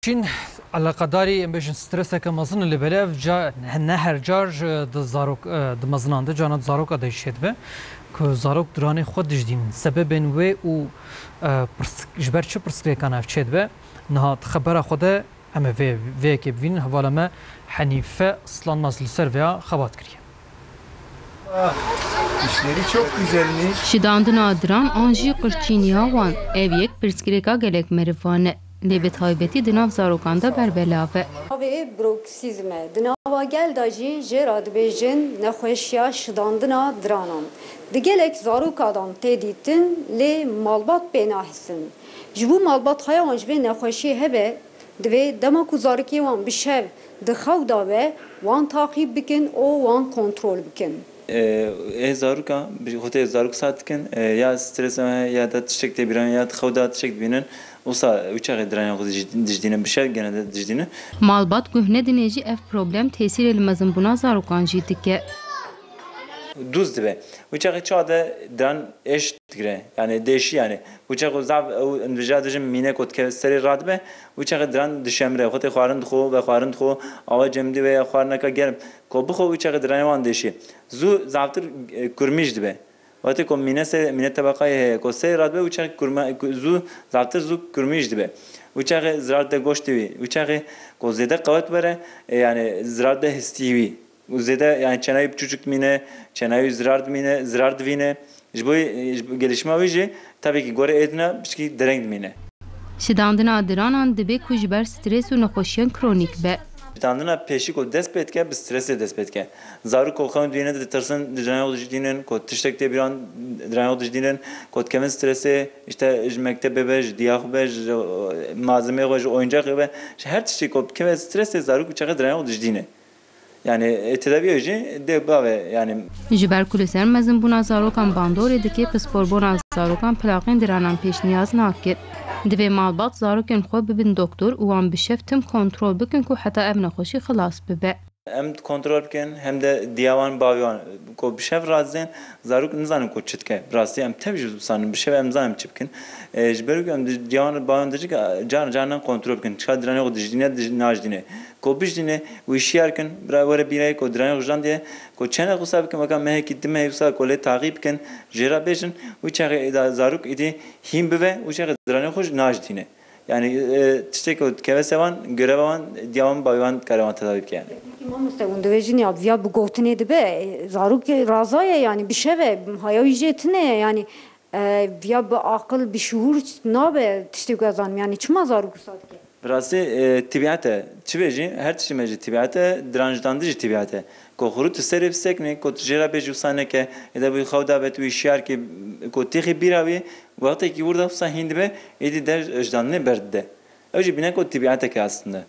Çin alaqadarî em bêjin streseke mezin li belev ne her car di zarok di mezinan de cana zarok de jî dibe ku zarok duranê xwe dijîn sebebên wê û ji ber çi pirsgirêkan ev çê dibe niha xebera xwe de em ê vêyekê bibînin hevala me Henife Islanmaz li ser vêya xebat kiriye. İşleri çok güzelmiş. Şidandın adiran anjî qirçîniya wan ev yek pirsgirêka gelek merivane lê bi taybetî di nav zarokan de berbelav e. Avê bruksizm e. Di nava gel da jî jê re dibêjin nexweşiya şidandina diranan. Di gelek zarokadan tê dîtin lê malbat pê nahîsin. Ji bo malbatxeya wan ji vê nexweşiyê hebe divê dema ku zarokê wan bi şev di xewda ve wan taqîb bikin û wan kontrol bikin. zaruka hote zaruk saatkin ya stres ya da tişek de biran ya xewda tişek binin olsa uçağı diran dijdine bir şey gene de dijdine Malbat gühne dinêjî ev problem tesir elmezin buna zarokan jî dike. Duz dibe. Uçağı çağda diran eş digre. Yani değişi yani. Uçağı zav envejadijim mine kot ke seri radbe. Uçağı diran dişemre. Hote xarın xo ve xarın xo ava cemdi ve xarına ka gelim. Ko bu xo uçağı diran wan değişi. Zu zavtır kurmiş dibe. Hote ko mine tabakayı ko seri radbe uçağı kurma zu zavtır zu kurmiş dibe. Uçağı ziraat de goş dibi. Uçağı ko zede kavvet vere yani ziraat de histivi. Zede yani çenayı çocuk mine, çenayı ziraat divine. Bu gelişme avcı tabii ki göre edna bir dereng mine. Şidandın adiran dibe ku ji ber stres û nexweşiyan kronik be. Şidandına peşik o despetke bir stresle despetke. Zaruk kokan divine de tırsın direnol dinin, ko tiştek de bir an direnol dinin, ko kemen stresi işte mektebe bej, diyah bej, malzeme bej, oyuncak ve her tiştek ko kemen stresle zaruk uçağı direnol dine. Yani tedavi hoji de bave yani Ji ber ku li ser mezin bûna zarokan bandorê dike pisporbûna zarokan plaqên diranan pêşniyaz nakir. Divê malbat zarokên xwe bibin doktor û wan bi şev tim kontrol bikin ku heta ev nexweşî xilas bibe. Hem kontrol bikin hem de diyavan baviyan ko bir şey razın zaruk nizanim ko çitke rastı hem tevcih sanım bir şey hem zanim çipkin jberu hem diyavan baviyan dicik canan kontrol bikin çıkar dirane ko dijine najdine ko bijdine u işiyarken bravara biray ko dirane ujan diye ko çene kusa bikin bakam meh gittim meh usa ko le takip bikin jera bejin u çağı zaruk idi him bive u çağı dirane hoş najdine. Yani tiştek o kevesevan görevan diyavan baviyan karavan tedavi yani. Mamoste undevejin ya via bu gotine dibe zaruk razaya yani bir şey ve hayaliyetine yani via bu akıl bir şuur nabe tişte gazan yani çıma zaruk satke. Burası tibiyate çiveji her çimeji tibiyate dirençlandırıcı tibiyate. Ko xurut serif sekne ko tjera beju saneke eda bu xawda betu işyar ki ko tixi biravi vakti ki burada sa hindbe edi der ejdanne berde. Öyle bine ko tibiyate ki aslında.